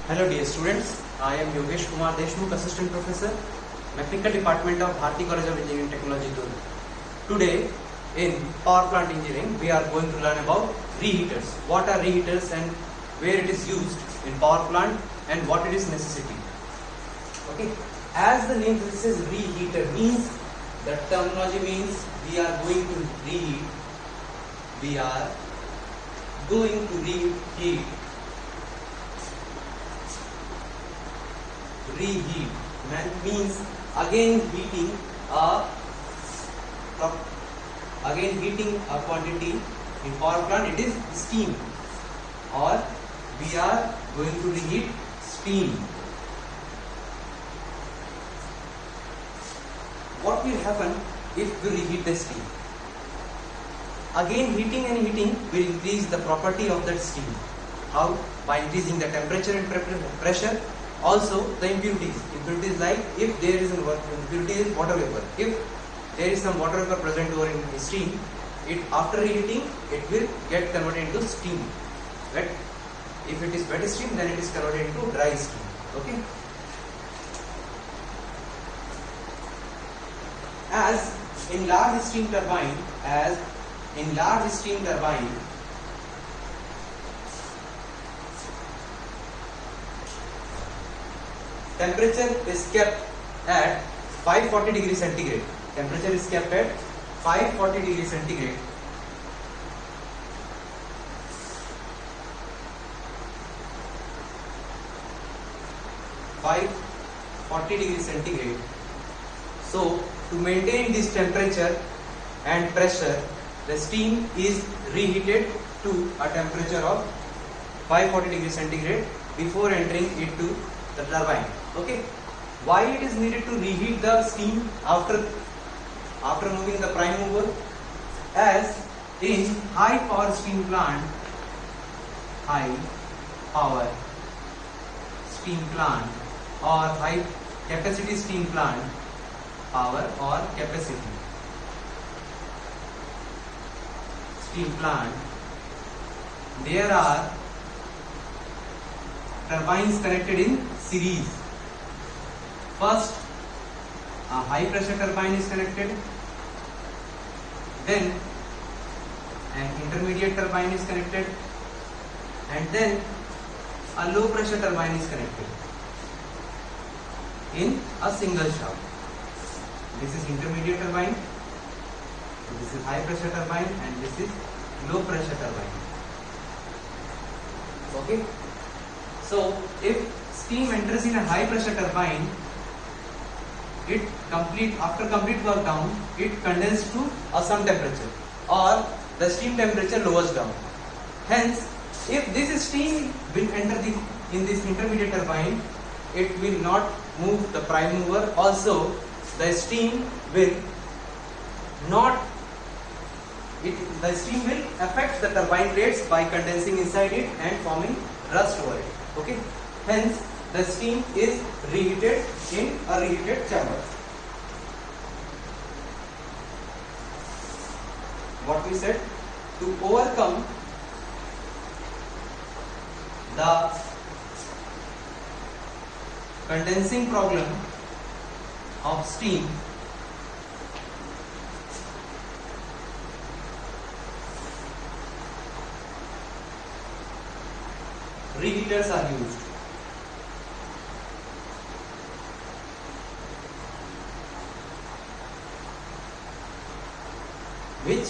Hello dear students, I am Yogesh Kumar Deshmukh, Assistant Professor, Mechanical Department of Bharati College of Engineering Technology, Durg. Today in Power Plant Engineering, we are going to learn about reheaters. What are reheaters and where it is used in power plant and what it is necessity. Okay, as the name says, reheater means, the terminology means we are going to reheat. We are going to reheat. Reheat means again heating a quantity. In power plant it is steam, or we are going to reheat steam. What will happen if we reheat the steam? Again heating and heating will increase the property of that steam. How? By increasing the temperature and pressure. Also the impurities. Impurities, like if there is impurity is water vapor. If there is some water vapor present over in the steam, it after reheating it will get converted into steam. Wet. If it is wet steam, then it is converted into dry steam. Okay. As in large steam turbine, temperature is kept at 540 degrees centigrade. Temperature is kept at 540 degrees centigrade. So to maintain this temperature and pressure, the steam is reheated to a temperature of 540 degrees centigrade before entering into the turbine. Okay. Why it is needed to reheat the steam after moving the prime mover? As in high power steam plant or high capacity steam plant, power or capacity steam plant, there are turbines connected in series. First, a high pressure turbine is connected, then an intermediate turbine is connected, and then a low pressure turbine is connected in a single shaft. This is intermediate turbine, this is high pressure turbine, and this is low pressure turbine. Okay. So if steam enters in a high pressure turbine, after complete work down, it condenses to some temperature, or the steam temperature lowers down. Hence, if this steam will enter in this intermediate turbine, it will not move the prime mover. Also, the steam will affect the turbine plates by condensing inside it and forming rust over it. Okay. Hence, the steam is reheated in a reheated chamber. What we said, to overcome the condensing problem of steam, reheaters are used. Which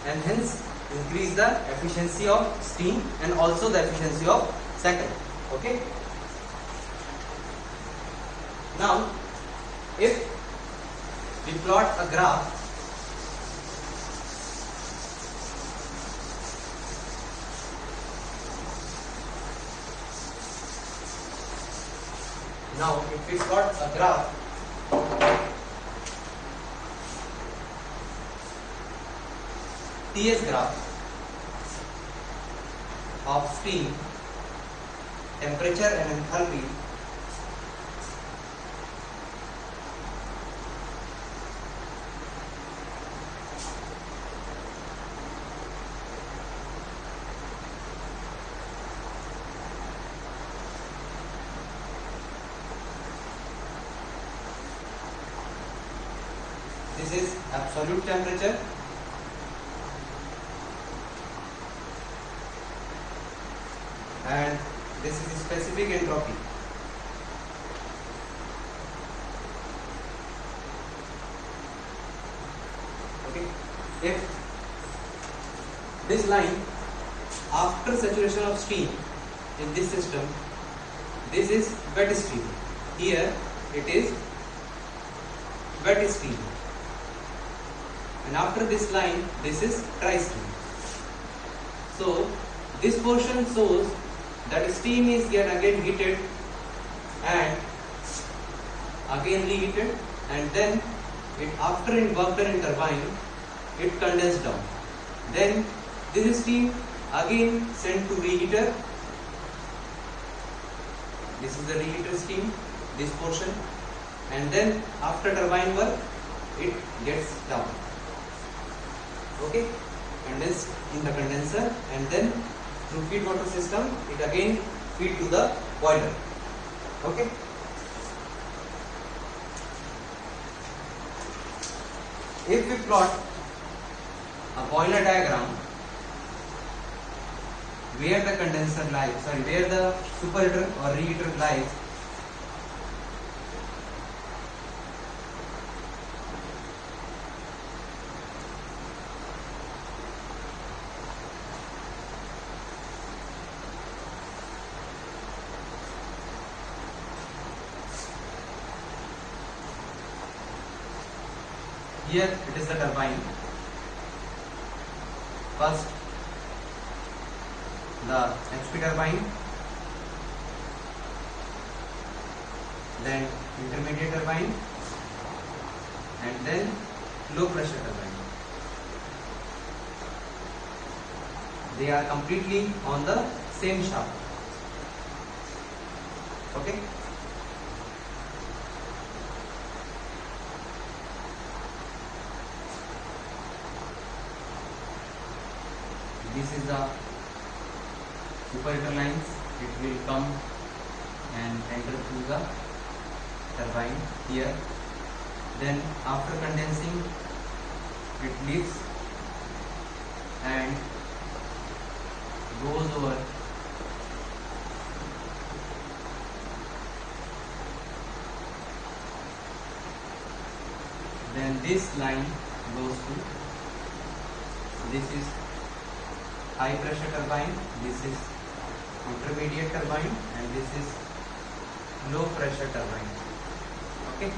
hence increase the efficiency of steam and also the efficiency of cycle. Okay. Now, if we plot a graph, TS graph of steam, temperature and enthalpy, This is absolute temperature. And this is specific entropy. Okay. If this line after saturation of steam in this system, this is wet steam. Here it is wet steam. And after this line, this is dry steam. So this portion shows that steam is again heated and again reheated, and then it after work done in turbine, it condensed down. Then this steam again sent to reheater. This is the reheater steam, this portion, and then after turbine work, it gets down. Okay, condensed in the condenser, and then through feed water system, it again feed to the boiler. Okay. If we plot a boiler diagram where the condenser lies, where the superheater or reheater lies, here it is the turbine. First the HP turbine, then intermediate turbine, and then low pressure turbine. They are completely on the same shaft. Okay. This is the superheater lines. It will come and enter through the turbine here. Then after condensing, it leaves and goes over then this line goes to, this is high pressure turbine, this is intermediate turbine, and this is low pressure turbine. Okay.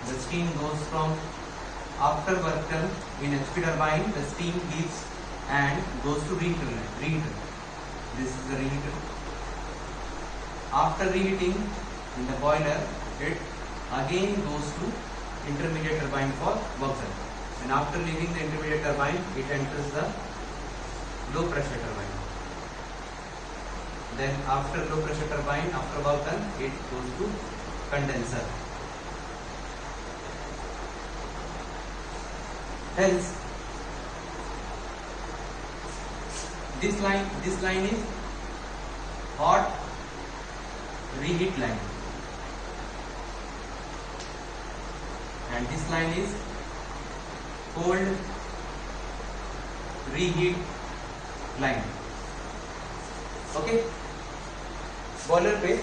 The steam goes from after work done in HP turbine, the steam leaves and goes to reheater. This is the reheater. After reheating in the boiler, it again goes to intermediate turbine for work done. And after leaving the intermediate turbine, it enters the low pressure turbine. Then after low pressure turbine, after work done, it goes to condenser. Hence, this line is hot reheat line, and this line is cold reheat line. Okay. Boiler पे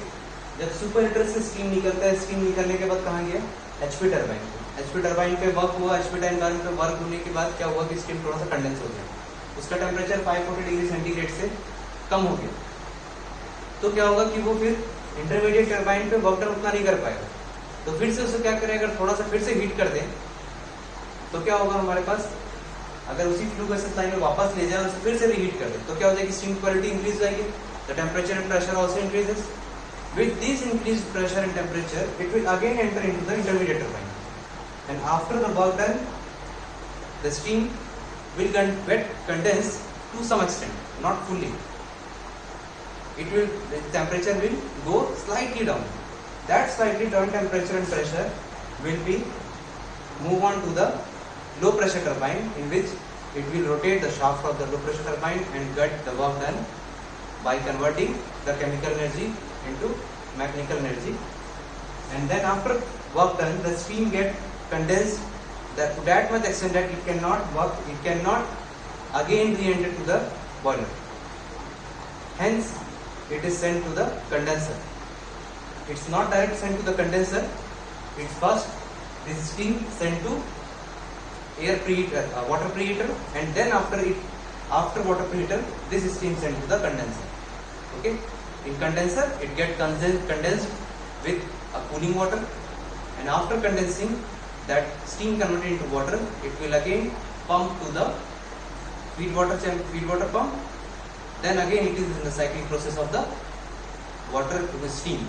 जब super heater से steam निकलता है, steam निकलने के बाद कहाँ गया? एचपी टरबाइन पे. एचपी टरबाइन पे वर्क हुआ, एचपी टरबाइन पे वर्क होने के बाद क्या हुआ कि स्टीम थोड़ा सा कंडेंस हो गया, उसका टेम्परेचर 540 डिग्री सेंटीग्रेड से कम हो गया. तो क्या होगा कि वो फिर इंटरमीडिएट टरबाइन पे वर्क डन उतना नहीं कर पाएगा. तो फिर से उसे क्या करेगा, अगर थोड़ा सा फिर से हीट कर दें तो क्या होगा हमारे पास, अगर उसी फ्लू गैसेस लाइन में वापस ले जाए और उसे फिर से रीहीट कर दे तो क्या हो जाएगी, स्टीम क्वालिटी इंक्रीज जाएगी, the temperature and pressure also increases. With this increase pressure and temperature it will again enter into the intermediate turbine, and after the work done the steam will get condensed to some extent, not fully. It will, the temperature will go slightly down. That slightly down temperature and pressure will be move on to the low pressure turbine, in which it will rotate the shaft of the low pressure turbine and get the work done by converting the chemical energy into mechanical energy. And then after work done, the steam get condensed that to that much extent that it cannot work, it cannot again re-enter to the boiler. Hence, it is sent to the condenser. It's not direct sent to the condenser. It's first this steam sent to air preheater, water preheater, and then after water preheater, this steam sent to the condenser. Okay. In condenser, it gets condensed with a cooling water, and after condensing, that steam converted into water, it will again pump to the feed water pump. Then again it is in the cyclic process of the water to the steam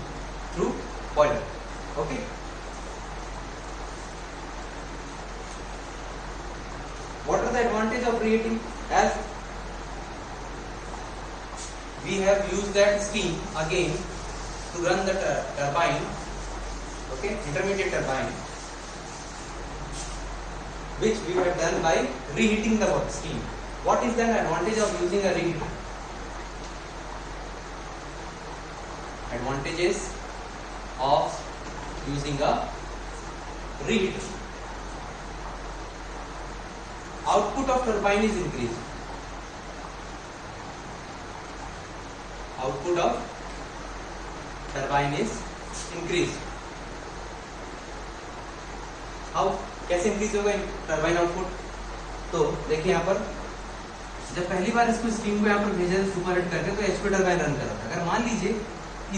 through boiler. Okay. What are the advantage of reheating? As we have used that steam again to run the turbine, okay, intermediate turbine, which we have done by reheating the steam. What is the advantage of using a reheater? Advantages of using a reheater. Output of turbine is increased. Output of turbine is increased. How? कैसे increase होगा turbine output? तो देखिए यहाँ पर जब पहली बार इसको steam को यहाँ पर भेजा सुपर हिट करके तो एचपी टर्बाइन रन कर रहा था। अगर मान लीजिए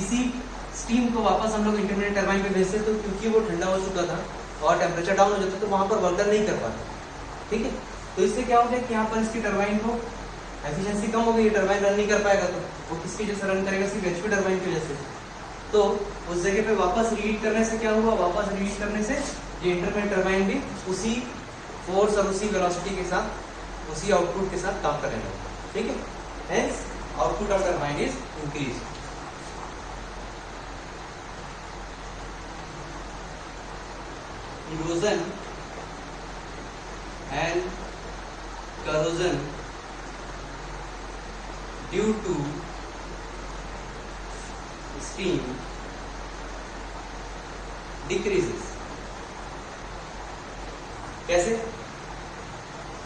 इसी स्टीम को वापस हम लोग इंटरमीडिएट टर्बाइन पे भेजते तो क्योंकि वो ठंडा हो चुका था और टेम्परेचर डाउन हो जाता तो वहां पर वर्क नहीं कर पाते। ठीक है, तो इससे क्या हो गया कि यहाँ पर इसकी टर्बाइन को एफिशिएंसी कम हो गई, टर्बाइन रन नहीं कर पाएगा तो वो किसकी वजह से रन करेगा? सिर्फ एचपी टर्बाइन की वजह से। तो उस जगह पे वापस रीहीट करने से क्या हुआ? वापस रीहीट करने से ये इंटरमीडिएट टर्बाइन भी उसी फोर्स और उसी वेलोसिटी के साथ उसी आउटपुट के साथ काम करेगा। ठीक है, hence output of turbine is increase. Erosion and corrosion due to steam decreases. कैसे?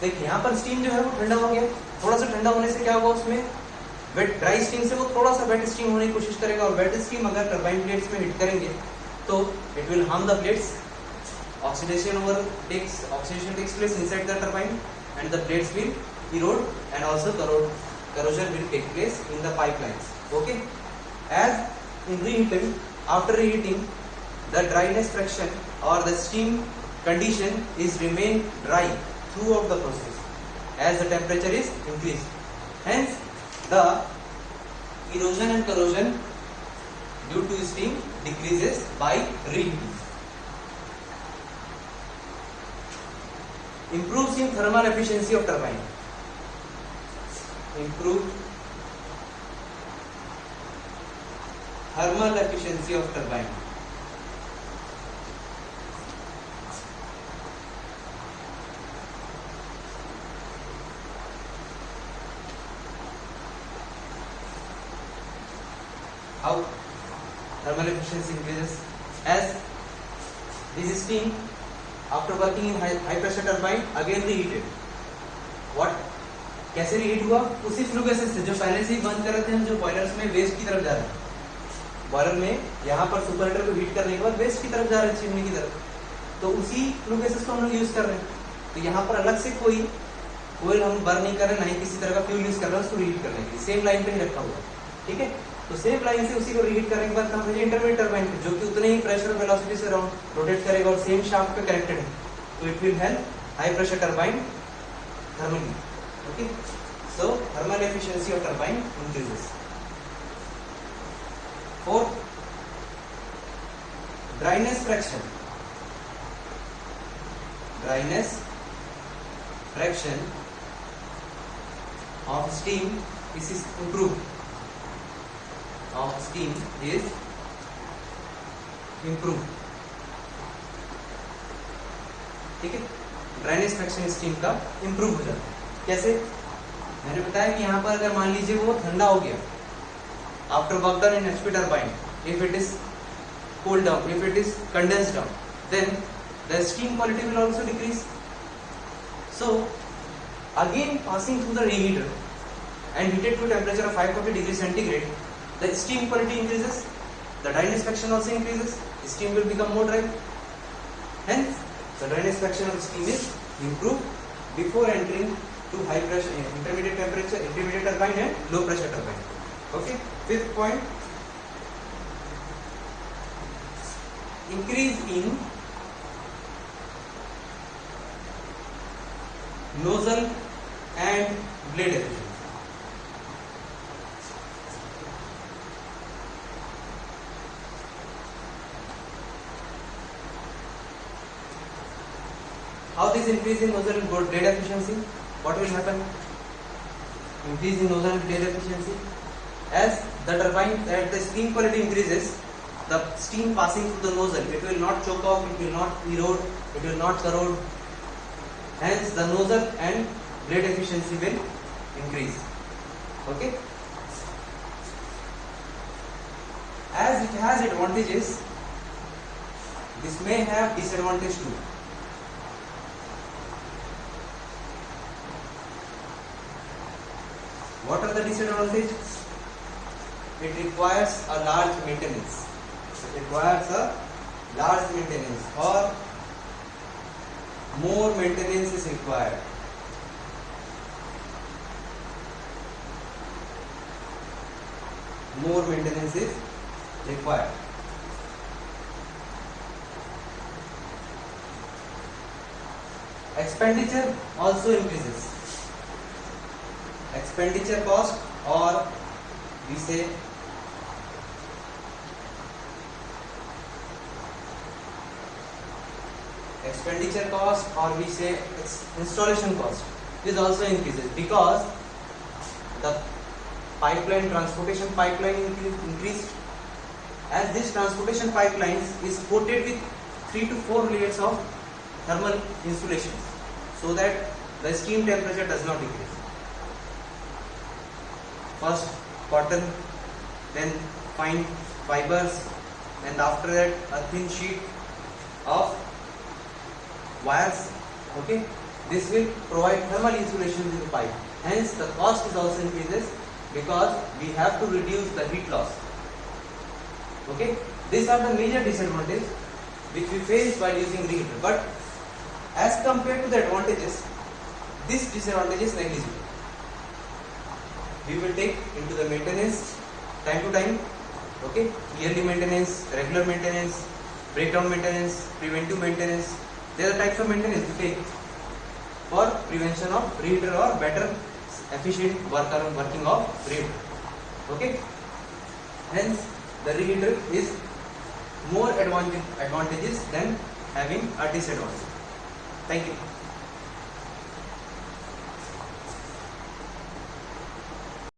देखिए यहाँ पर स्टीम जो है वो ठंडा हो गया, थोड़ा सा ठंडा होने से क्या होगा उसमें वेट ड्राई स्टीम से वो थोड़ा सा वेट स्टीम होने की कोशिश करेगा और वेट स्टीम अगर टरबाइन प्लेट्स में हिट करेंगे तो it will harm the plates. oxidation takes place inside the turbine and the plates will erode and also corrosion will take place in the pipelines. Okay, as in reheating, after reheating the dryness fraction or the steam condition is remain dry throughout the process as the temperature is increased. Hence the erosion and corrosion due to steam decreases by reheating. Improves in thermal efficiency of turbine. Improve thermal efficiency of turbine. How thermal efficiency increases? As this steam after working in high pressure turbine again reheated. What? कैसे reheat हुआ? उसी flow gases से जो पहले से ही बंद कर रहे थे हम, जो बॉयलर्स में वेस्ट की तरफ जा रहे हैं। बॉयलर में यहाँ पर सुपर हीटर को हीट करने के बाद वेस्ट की तरफ जा रहे हैं, चिमनी की तरफ, तो उसी फ्लो गैसेस को हम लोग यूज कर रहे हैं। तो यहाँ पर अलग से कोई ऑयल हम बर्न नहीं कर रहे, नहीं किसी तरह का फ्यूल यूज कर रहे हैं उसको रीहीट करने के लिए, सेम लाइन पे ही रखा हुआ। ठीक है, तो सेम लाइन से उसी को रीहीट करने के बाद कहाँ भेजे? इंटरमीडिएट टरबाइन पे, जो कि उतने ही प्रेशर और वेलोसिटी से रोटेट करेगा और सेम शाफ्ट पे कनेक्टेड है, तो it will help high pressure turbine thermally. Okay, so thermal efficiency of turbine increases. Fourth, dryness fraction. Dryness fraction of steam is improved. Of steam is improved. ठीक है, dryness fraction steam का improve हो जाता है। कैसे? मैंने बताया कि यहाँ पर अगर मान लीजिए वो ठंडा हो गया after work done in HP turbine, if it is cooled down, if it is condensed down, then the steam quality will also decrease. So again passing through the reheater and heated to a temperature of 540 degrees centigrade, the steam quality increases, the dryness fraction also increases, steam will become more dry. Hence, the dryness fraction of steam is improved before entering to high pressure, intermediate temperature, intermediate turbine and low pressure turbine. Okay. Fifth point, increase in nozzle and blade efficiency. How this increase in nozzle and blade efficiency? What will happen? Increase in nozzle and blade efficiency. As the turbine, as the steam quality increases, the steam passing through the nozzle, it will not choke off, it will not erode, it will not corrode. Hence, the nozzle and blade efficiency will increase. Okay. As it has advantages, this may have disadvantage too. What are the disadvantages? It requires a large maintenance. It requires a large maintenance, or more maintenance is required. More maintenance is required. Expenditure also increases. Expenditure cost, or we say expenditure cost, or we say installation cost, is also increases because the pipeline, transportation pipeline increased. As this transportation pipelines is coated with 3 to 4 layers of thermal insulation, so that the steam temperature does not decrease. First cotton, then fine fibers, and after that a thin sheet of wires. Okay, this will provide thermal insulation to the pipe. Hence, the cost is also increases because we have to reduce the heat loss. Okay, these are the major disadvantages which we face while using reheater. But as compared to the advantages, this disadvantage is negligible. We will take into the maintenance time to time. Okay, yearly maintenance, regular maintenance, breakdown maintenance, preventive maintenance. There are types of maintenance we take for prevention of reheater or better efficient working of reheater. Okay, hence the reheater is more advantages than having a disadvantage. Thank you.